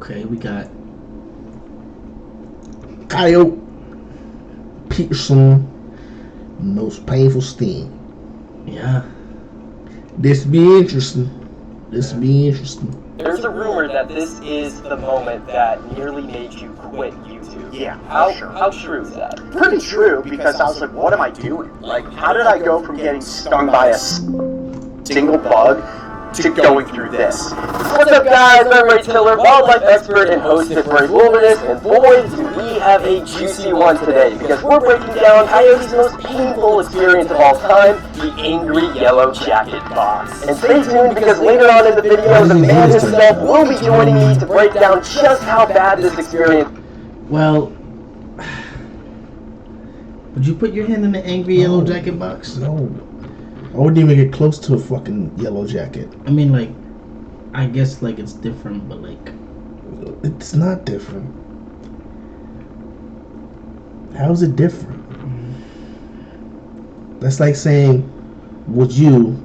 Okay, we got Coyote Peterson, most painful sting. Yeah. This be interesting. There's a rumor that this is the moment that nearly made you quit YouTube. Yeah, How true is that? pretty true, because I was like, what am I doing? Like, how did I go from getting stung by a single bug to going through this? What's up, guys? I'm Ray Tiller, wildlife expert and host of Brave Wilderness, and boy, do we have a juicy one today, because we're breaking down Coyote's most painful experience of all time, the angry yellow jacket box. And stay tuned, because later on in the video, the man himself will be joining me to break down just how bad this experience. Well, would you put your hand in the angry yellow jacket box? No. I wouldn't even get close to a fucking yellow jacket. I mean, like, I guess, like, it's different, but, like... It's not different. How is it different? That's like saying, would you...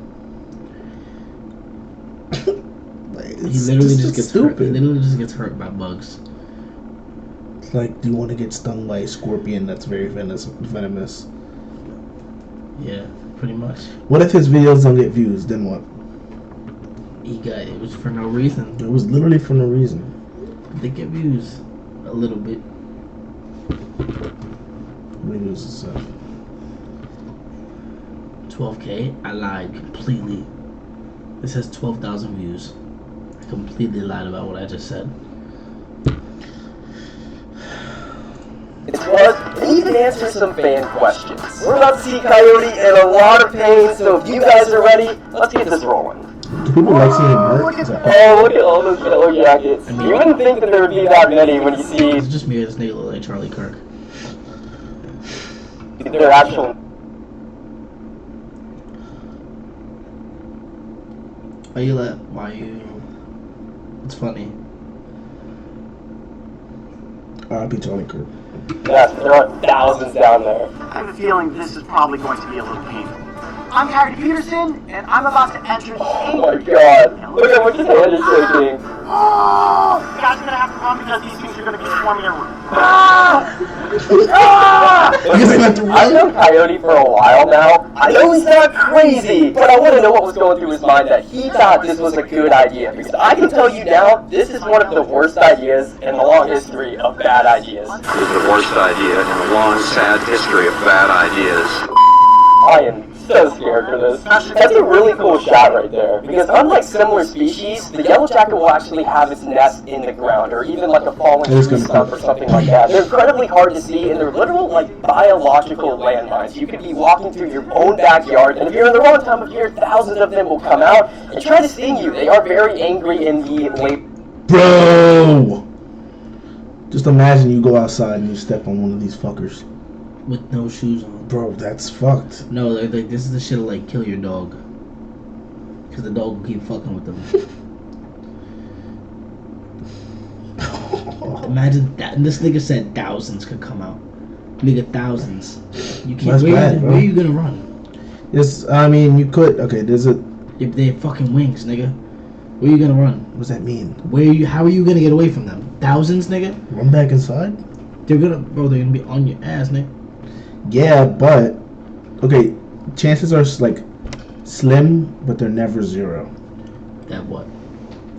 He literally just gets hurt. He literally just gets hurt by bugs. It's like, do you want to get stung by a scorpion that's very venomous? Yeah, pretty much. What if his videos don't get views? Then what? It was for no reason. It was literally for no reason. They get views a little bit. How many views is that? 12K? I lied completely. It says 12,000 views. I completely lied about what I just said. It was, and even answer some fan questions. We're about to see Coyote in a lot of pain, so if you guys are ready, let's get this rolling. Do people like seeing him hurt? Oh, look at all those yellow jackets. You wouldn't think that there would be that many when you see It's just me. This nigga look like Charlie Kirk. their actual... Why you... It's funny. R.I.P. Charlie Kirk. Yes, there are thousands down there. I have a feeling this is probably going to be a little painful. I'm Coyote Peterson, and I'm about to enter the Oh my god. Look at what his hand is shaking. Oh! You guys are gonna have to run because these things are gonna be swarming everywhere. I've known Coyote for a while now. I know he's not crazy, but I want to know what was going through his mind that he thought this was a good idea. Because I can tell you now, this is one of the worst ideas in the long history of bad ideas. This is the worst idea in a long, sad history of bad ideas. I am so scared for this. That's a really cool shot right there, because unlike similar species, the yellow jacket will actually have its nest in the ground, or even like a fallen tree stump or something like that. They're incredibly hard to see, and they're literal like biological landmines. You could be walking through your own backyard, and if you're in the wrong time of year, thousands of them will come out and try to sting you. They are very angry in the late... Bro! Just imagine you go outside and you step on one of these fuckers. With no shoes on. Bro, that's fucked. No, like this is the shit to like kill your dog. Because the dog will keep fucking with them. Imagine that. This nigga said thousands could come out. Nigga, thousands. You can't. Where are you gonna run? Yes, I mean, you could. Okay, there's a... They have fucking wings, nigga. Where are you gonna run? What does that mean? How are you gonna get away from them? Thousands, nigga? Run back inside? They're gonna be on your ass, nigga. Yeah, but... Okay, chances are, like, slim, but they're never zero. That what?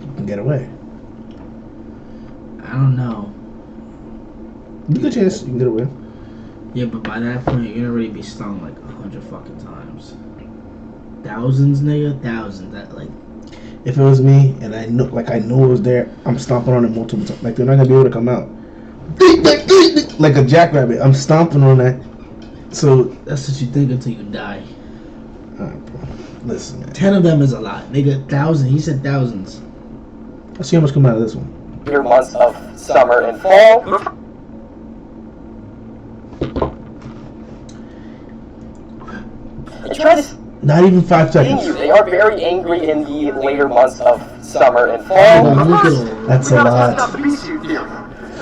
You can get away. I don't know. Good chance you can get away. Yeah, but by that point, you're gonna already be stung like 100 fucking times. Thousands, nigga? Thousands. That, like... If it was me, and I know it was there, I'm stomping on it multiple times. Like, they're not gonna be able to come out. Like a jackrabbit. I'm stomping on that. So... That's what you think until you die. Alright, bro. Listen, man. 10 of them is a lot. Nigga, thousands. He said thousands. Let's see how much come out of this one. Your months of summer and fall. And try to Not even 5 seconds. They are very angry in the later months of summer and fall. That's a lot.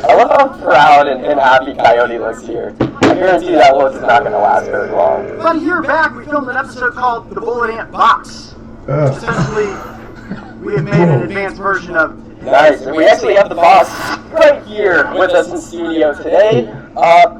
I love how proud and happy Coyote looks here. I guarantee that look is not going to last very long. About a year back, we filmed an episode called The Bullet Ant Box. Essentially, we have made an advanced version of Nice, and we actually have the boss right here with us in studio today.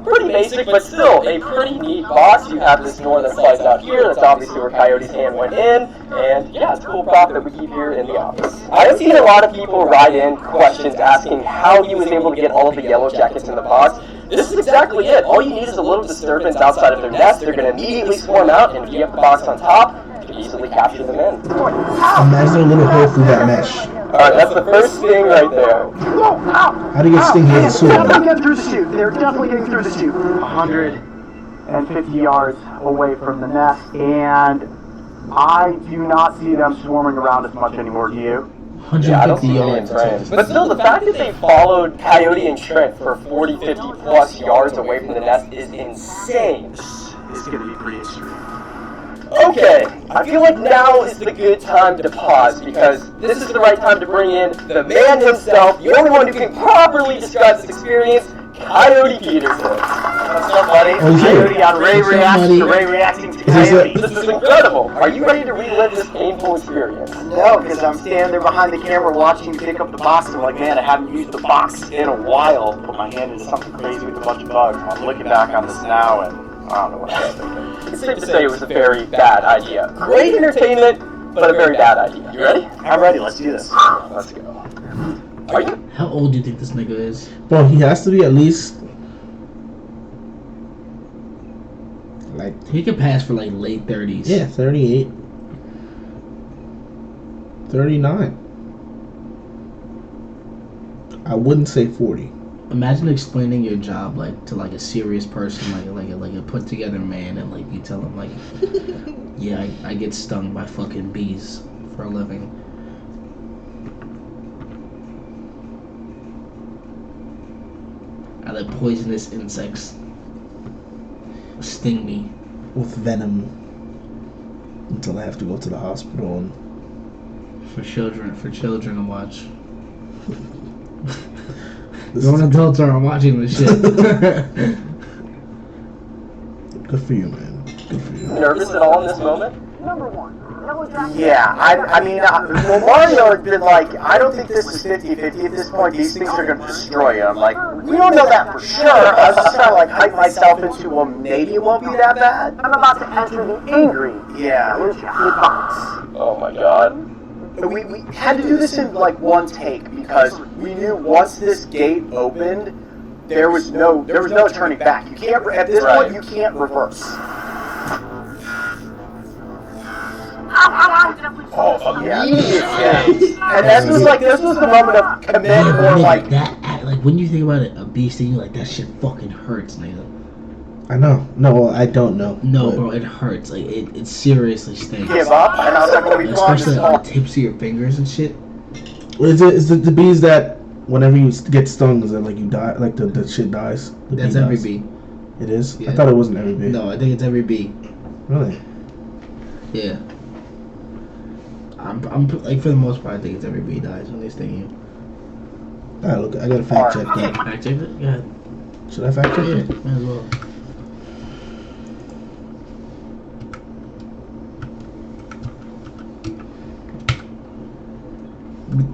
Pretty basic, but still a pretty neat boss. You have this door that slides out here. That's obviously where Coyote's hand went in, and yeah, it's a cool prop that we keep here in the office. I've seen a lot of people write in questions asking how he was able to get all of the yellow jackets in the box. This is exactly it. All you need is a little disturbance outside of their nest. They're going to immediately swarm out, and if you have the box on top, you can easily capture them in. Imagine a little hole through that mesh. Alright, that's the first thing right there. How do you get sting here in the They're definitely sewer? getting through the chute. They're definitely getting through the chute. 150 yards away from the nest, and I do not see them swarming around as much anymore. Do you? 150 yards. But still, the fact that they followed Coyote and Trent for 40, 50 plus yards away from the nest is insane. It's going to be pretty extreme. Okay, I feel like now is the good time to pause because this is the right time to bring in the man himself, the only one who can properly describe this experience, Coyote Peterson. What's up, buddy? Oh, he's here. Coyote on Ray reacting to Ray reacting to this Coyote. This is incredible. Are you ready to relive this painful experience? No, because I'm standing there behind the camera watching you pick up the box, and I'm like, man, I haven't used the box in a while. Put my hand into something crazy with a bunch of bugs. I'm looking back on this now, and I don't know what I'm thinking. It's safe to say it was a very bad idea. Great entertainment, but a very bad idea. You ready? I'm ready. Let's do this. Let's go. Are you? How old do you think this nigga is? Bro, he has to be at least like He could pass for like late 30s. 38, 39. I wouldn't say 40. Imagine explaining your job like to like a serious person, like a put together man, and like you tell him like, yeah, I get stung by fucking bees for a living. I let poisonous insects sting me With venom until I have to go to the hospital and for children to watch. Grown adults aren't watching this shit. good for you, man. Good for you. Nervous at all in this moment? Yeah, I mean, well, Mario has been like, I don't think this is 50-50 at this point. These things are going to destroy you. I'm like, we don't know that for sure. I was just trying to like hype myself into, well, maybe it won't be that bad. I'm about to enter the angry. Yeah. Box. Oh my god. We had to do this in like one take because we knew once this gate opened, there was no turning back. You can't at this point you can't reverse. Oh, Yeah. And this was the moment of commit or like that. Like when you think about it, a bee sting, like that shit fucking hurts, nigga. I know. No, well, I don't know. No, but bro, it hurts. Like it seriously stings. give up. And I was like, well, we Especially promised. on the tips of your fingers and shit. Is it the bees that whenever you get stung, is that like you die, like the shit dies? The That's bee every dies? bee. It is? Yeah. I thought it wasn't every bee. No, I think it's every bee. Really? Yeah. I'm like for the most part, I think it's every bee dies when they sting you. I gotta fact check that. Fact check it? Yeah. Should I fact check Yeah, it? might as well.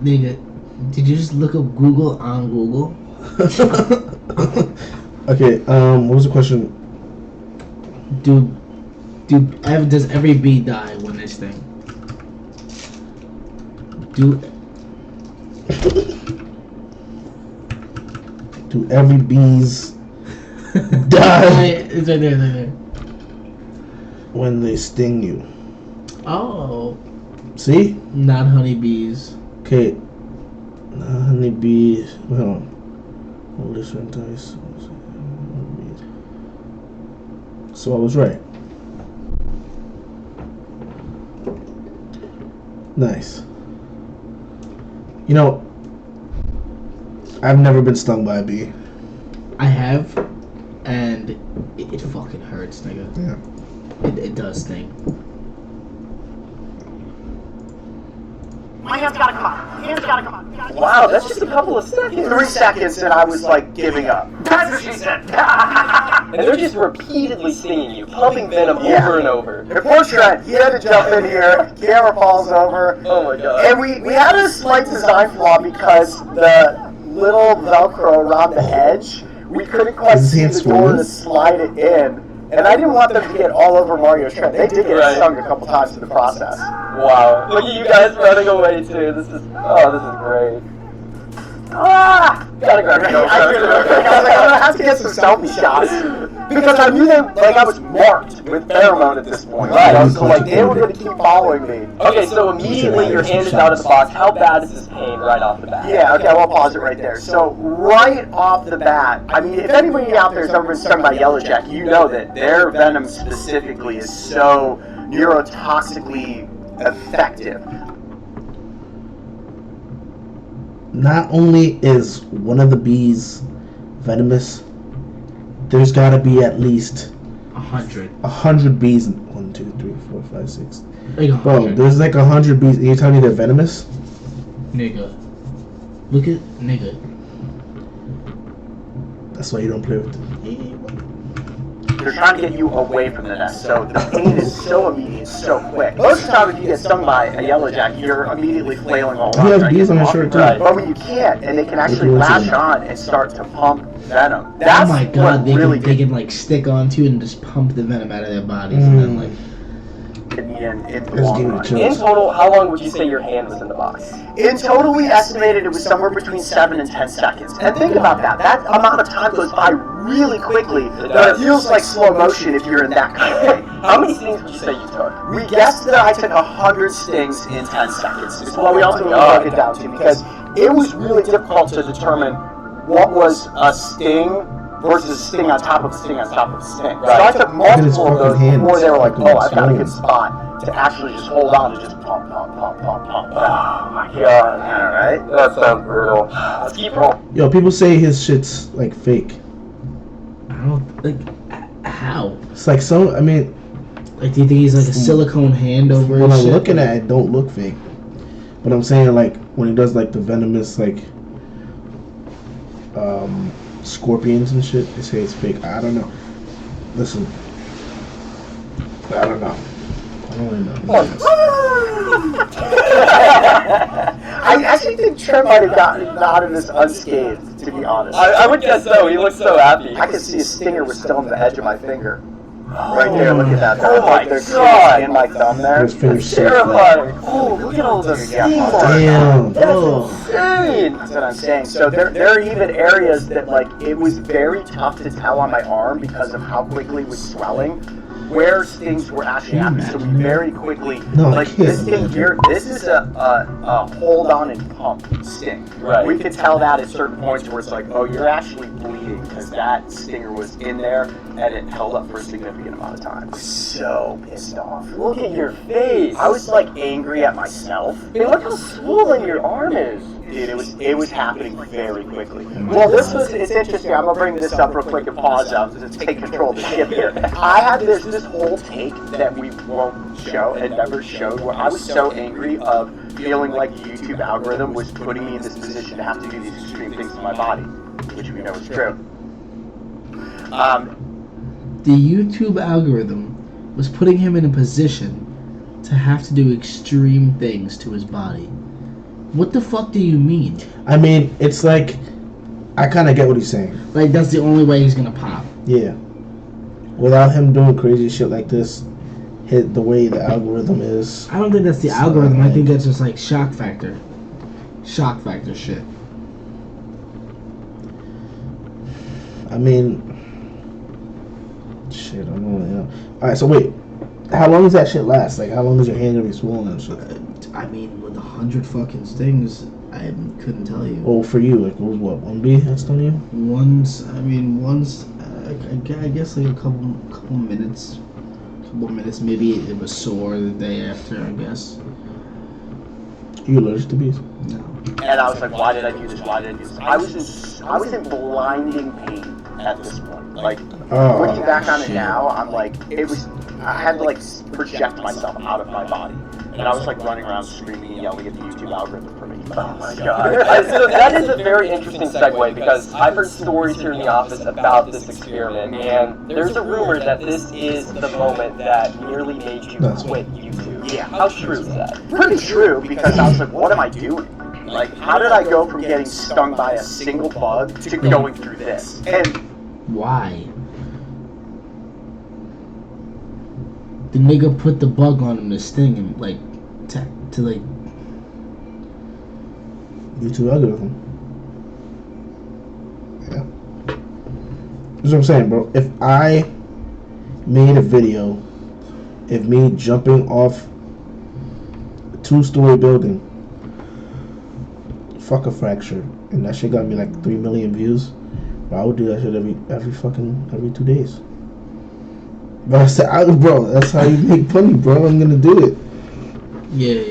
Nigga, did you just look up Google on Google? Okay, what was the question? Does every bee die when they sting? Do every bees die It's right there, it's right there. when they sting you? Oh, See? not honeybees. Okay. Honeybees. Hold on. All different types. So I was right. Nice. You know, I've never been stung by a bee. I have, and it fucking hurts, nigga. Yeah. It does sting. My hand's gotta come out. Hand's gotta come out. Wow, that's just a couple of seconds. 3 seconds and I was like giving up. That's what she said. And they're just repeatedly stinging you, pumping venom over and over. And poor Trent, he had to jump in here. Camera falls over. Oh my god. And we had a slight design flaw because the little Velcro around the edge, we couldn't quite see the door to slide it in. And I didn't want them to get all over Mario's Trent. They did get stung a couple times in the process. Wow. Look at you guys running away too. This is great. Ah! Gotta grab your I was like, I'm gonna have to get some selfie shots. Because I knew I was marked with pheromone at this point. Right. So they were gonna keep following me. Okay, so immediately your hand is out of the box. How bad is this pain right off the bat? Yeah, okay, I'll pause it right there. So right off the bat, I mean, if anybody out there has ever been stung by yellow jacket, you know that their venom specifically is so neurotoxically effective. Not only is one of the bees venomous, there's got to be at least 100. 100 bees. 1, 2, 3, 4, 5, 6. Like 100. Bro, there's like 100 bees. You're telling me they're venomous? Nigga. Look at nigga. That's why you don't play with them. They're trying to get you away from the nest, so the pain is so immediate, so quick. Most of the time, if you get stung by a yellow jacket, you're immediately flailing all around. He has bees on his shirt too. Right. But when you can't, and they can actually latch on and start to pump venom. That's Oh my god, what they can like stick onto you and just pump the venom out of their bodies and then like in the Let's long give it a run. chance. In total, how long would you say your hand was in the box? In total, we estimated it was somewhere between 7 and 10 seconds. And think about that. That amount of time goes by really quickly, but it feels like slow motion if you're in that kind of pain. How many stings would you say you took? We guessed that I took 100 stings in 10 seconds. It's what we ultimately broke it down to because it was really difficult to determine what was a sting versus a sting on top of a sting on top of a sting. So I took multiple of those before they were like, oh, I've got a good spot to actually just hold on and just pump, pump, pump, pump, pump. Oh my god. Alright? That sounds brutal. Let's keep rolling. Yo, people say his shit's like fake. I don't like how? It's like I mean, Like do you think he's like a silicone hand over when his I'm shit? looking at it, don't look fake. But I'm saying like when he does like the venomous like scorpions and shit, they say it's fake. I don't know. Listen, I don't know. I don't really know. I actually think Trent might have gotten out of this unscathed, to be honest. I would guess so. He looks so happy. I could see a stinger was still on the edge of my finger. Right there, look at that. Oh my There's god. in my thumb there. His fingers so Terrifying. Oh, look at all the stings. Damn. That's Oh. insane. That's what I'm saying. So there are even areas that like it was very tough to tell on my arm because of how quickly it was swelling. Where stings were actually happening, so we very quickly like this thing here. This is a hold on and pump sting. Right. We could tell that at certain points where it's like, oh, you're actually bleeding because that stinger was in there and it held up for a significant amount of time. So pissed off. Look at your face. I was like angry at myself. I mean, look how swollen your arm is. Dude, it was happening very quickly. Well, it's interesting. I'm gonna bring this up real quick and pause out to take control of the ship here. I had this whole take that we won't show and never showed where I was so angry of feeling like the YouTube algorithm was putting me in this position to have to do these extreme things to my body, which we know is true. The YouTube algorithm was putting him in a position to have to do extreme things to his body. What the fuck do you mean? I mean, it's like I kind of get what he's saying. Like that's the only way he's gonna pop. Yeah. Without him doing crazy shit like this, hit the way the algorithm is. I don't think that's the algorithm. I think that's just like shock factor. Shock factor shit. I mean, shit. I don't really know. All right, so wait. How long does that shit last? Like, how long is your hand gonna be swollen and shit? I mean, with 100 fucking stings, I couldn't tell you. Oh, for you, like, it was what, 1B that's on you? Once, I guess like a couple minutes. Maybe it was sore the day after, I guess. You allergic to bees? No. And I was like, why did I do this? Why did I do this? I was in blinding pain at this point. Like, looking back on it now, I'm like, I had to like project myself out of my body. And I was like running around screaming and yelling at the YouTube algorithm for me. Oh my god. So that is a very interesting segue because I've heard stories here in the office about this experiment, and there's a rumor that this is the moment that nearly made you quit YouTube. Yeah. How true is that? Pretty true, because I was like, what am I doing? Like, how did I go from getting stung by a single bug to going through this? And Why? The nigga put the bug on him to sting him, like, to like. YouTube algorithm. Yeah. That's what I'm saying, bro. If I made a video of me jumping off a 2-story building, fuck a fracture, and that shit got me like 3 million views, but I would do that shit every 2 days. But I said, bro, that's how you make money, bro. I'm gonna do it. Yeah.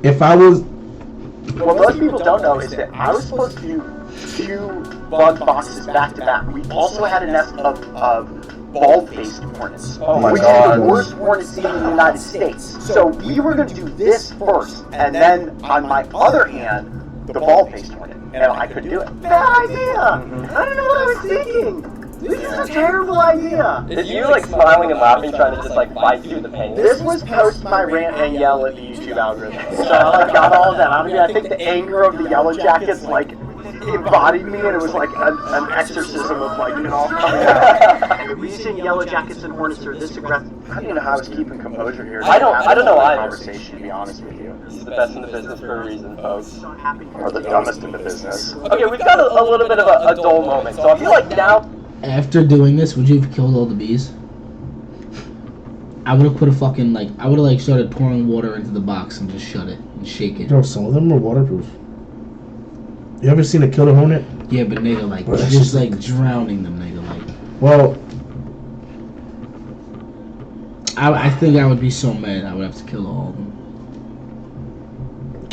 If I was, what most people don't know is that I was supposed to do 2 bug boxes back to back. We also had a nest of bald-faced hornets. Oh my which god. is the worst hornet seed in the United States. So we were going to do this first, and then on my other hand, the bald-faced hornet. And I couldn't do it. Bad idea! I don't know what I was thinking! This is a terrible idea! Is you like smiling and laughing, trying to just like fight through the pain? This was post my rant and yell at the YouTube algorithm. So I like, got all of that out of me. I think the anger of the Yellow Jackets like embodied me, and it was like an exorcism of like it all coming out. The reason Yellow Jackets and Hornets are this aggressive, I don't even know how I was keeping composure here. I don't know either. Conversation, to be honest with you. He's the best in the business for a reason, folks. Or the dumbest in the business. Okay, we've got a little bit of a dull moment, so I feel like now. After doing this, would you have killed all the bees? I would have put a fucking I would have started pouring water into the box and just shut it and shake it. bro, some of them are waterproof. You ever seen a killer hornet? Yeah, but nigga, Bro, that's just just drowning them, nigga, Well, I think I would be so mad I would have to kill all of them.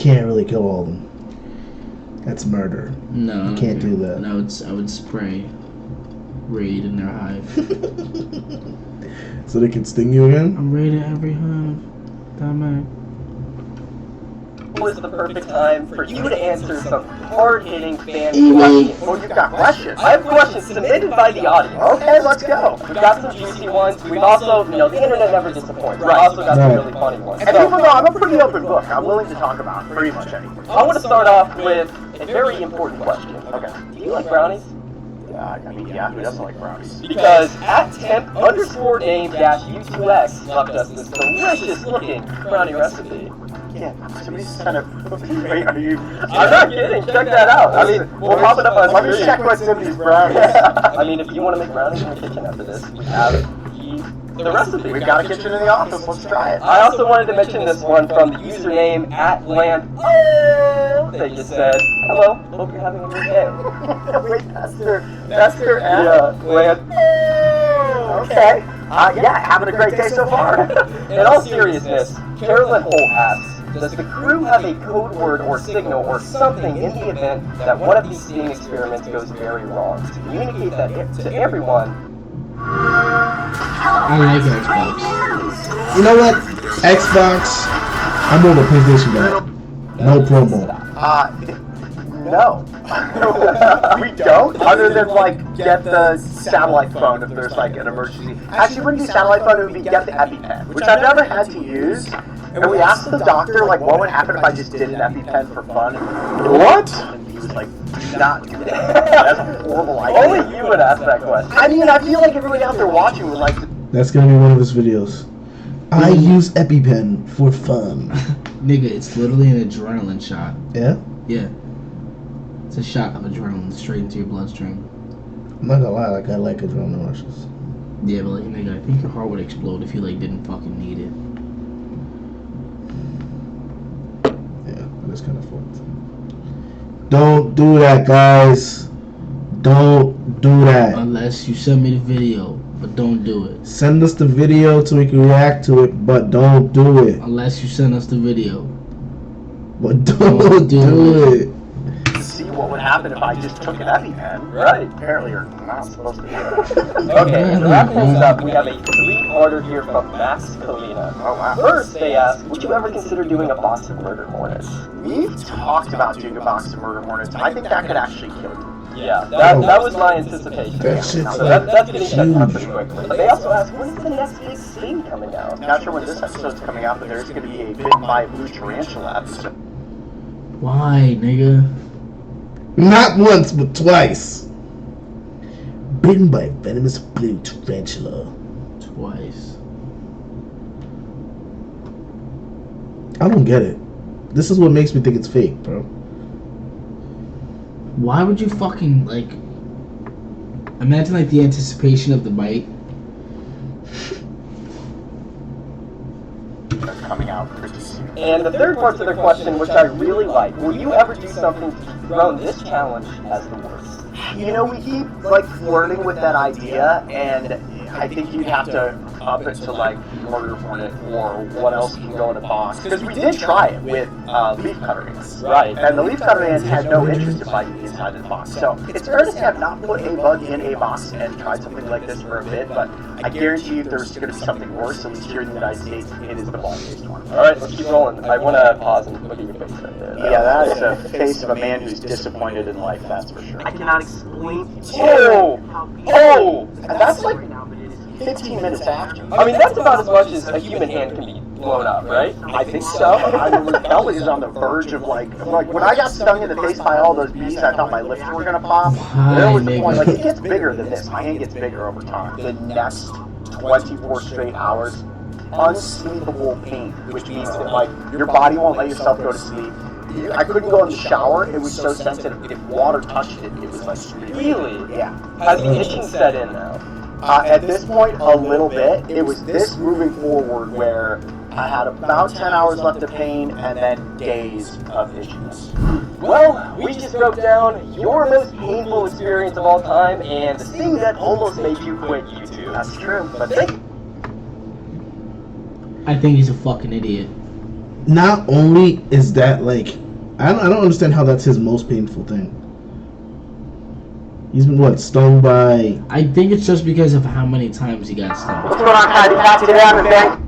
can't really kill all of them. That's murder. No, You can't do that. No, I would spray raid in their hive. So they can sting you again? I'm raiding every hive. Damn Was the perfect time for you to answer some hard-hitting fan Email. questions. Well, you've got questions. I have questions submitted by the audience. Okay, let's go. We've got some juicy ones. We've also, the internet never disappoints. We've also got some really funny ones. And people know I'm a pretty open book. I'm willing to talk about pretty much anything. I want to start off with a very important question. Okay. Do you like brownies? I mean, yeah, who doesn't like brownies? Because at temp_name-u2x left us this delicious-looking brownie recipe. Yeah, somebody's kind of. Wait, are you? I'm not kidding. Check that out. I mean, we'll pop it up on Let me screen. check what's in these brownies. I mean, if you want to make brownies in the kitchen after this, we have the recipe. We've got a kitchen in the office. Let's try it. I also wanted to mention this one from the username @land. Oh, they just said, "Hello, hope you're having a good day." Wait, that's their ad? Yeah, land. Okay. Yeah, having a great day so far. In all seriousness, Carolyn Holt asks, does the crew have a code word or signal or something in the event that one of these sting experiments goes very wrong to communicate that to everyone? I like Xbox. You know what? Xbox, I'm more of a PlayStation guy. No promo. No. We don't, other than like get the satellite phone if there's like an emergency. Actually, it wouldn't be satellite phone, it would be get the EpiPen, which I've never had to use. And we asked the doctor like what would happen if I just did an EpiPen for fun. What? And he was like, do not do that. That's a horrible idea. Only you would ask that question. I mean, I feel like everybody out there watching would like to. That's gonna be one of his videos. I use EpiPen for fun. Nigga, it's literally an adrenaline shot. Yeah? Yeah. It's a shot of adrenaline straight into your bloodstream. I'm not gonna lie, like I like adrenaline rushes. Yeah, but nigga, I think your heart would explode if you didn't fucking need it. Yeah, that's kind of fucked. Don't do that, guys. Don't do that. Unless you send me the video, but don't do it. Send us the video so we can react to it, but don't do it. Unless you send us the video. But don't do it. See what would happen if I just took an EpiPen. Right. Apparently, you're not supposed to do that. Okay, to wrap things up, we have a 3-parter here from Max Kalina. Oh, wow. First, they ask, would you ever consider doing a box of murder hornets? We've talked about doing a box of murder hornets. I think that could actually kill you. Yeah, that was my anticipation. That shit's So like that's getting shut down pretty huge. quickly. But they also ask, when is the next big thing coming out? Not sure when this episode's coming out, but there's going to be a Bitten by a Blue Tarantula episode. Why, nigga? Not once, but twice. Bitten by a venomous blue tarantula. Twice. I don't get it. This is what makes me think it's fake, bro. Why would you fucking, like... Imagine, like, the anticipation of the bite. Coming out pretty soon. And the third part to their question, which I really like, will you ever do something to dethrone this challenge as the worst? You know, we keep like flirting with that idea, and I think you'd have to up it to like murder hornet or what else can go in a box. Because we did try it with leaf cutter ants. Right. And the leaf cutter ants had no interest in biting the inside of the box. So it's fair to say I've not put a bug in a box and tried something like this for a bit, but I guarantee you if there's going to be something worse, at least here in the United States, it is the ball-based one. Alright, let's keep rolling. I want to pause and look at your face right there. Yeah, that is a face of a man who's disappointed in life, that's for sure. I cannot explain Oh! Oh! And that's like 15 minutes after. I mean, that's about as much as a human hand can be blown up, right? I think so. I mean, Kelly is on the verge of like when I got stung in the face by all those bees, I thought my lips were gonna pop. There was the point, like it gets bigger than this. My hand gets bigger over time. The next 24 straight hours, unsleepable pain, which means that like your body won't let yourself go to sleep. I couldn't go in the shower. It was so sensitive. If water touched it, it was like screaming. Really? Yeah. Has the itching set in now? At this point, a little bit. It was this moving forward where I had about 10 hours left of pain and then days of itchiness. Well, we just broke down your most painful experience of all time and the thing that almost made you quit YouTube. That's true, but thank I think he's a fucking idiot. Not only is that like, I don't understand how that's his most painful thing. He's been stung by? I think it's just because of how many times he got stung. What's going on, Kylie? Got today, man?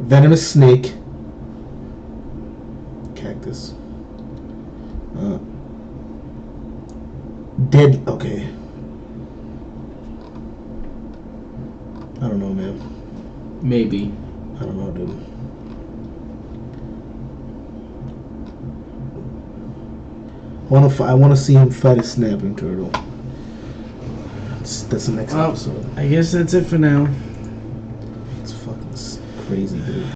Venomous snake. Cactus. Dead. Okay. I don't know, man. Maybe. I don't know, dude. I want to see him fight a snapping turtle. That's the next episode. I guess that's it for now. It's fucking crazy, dude.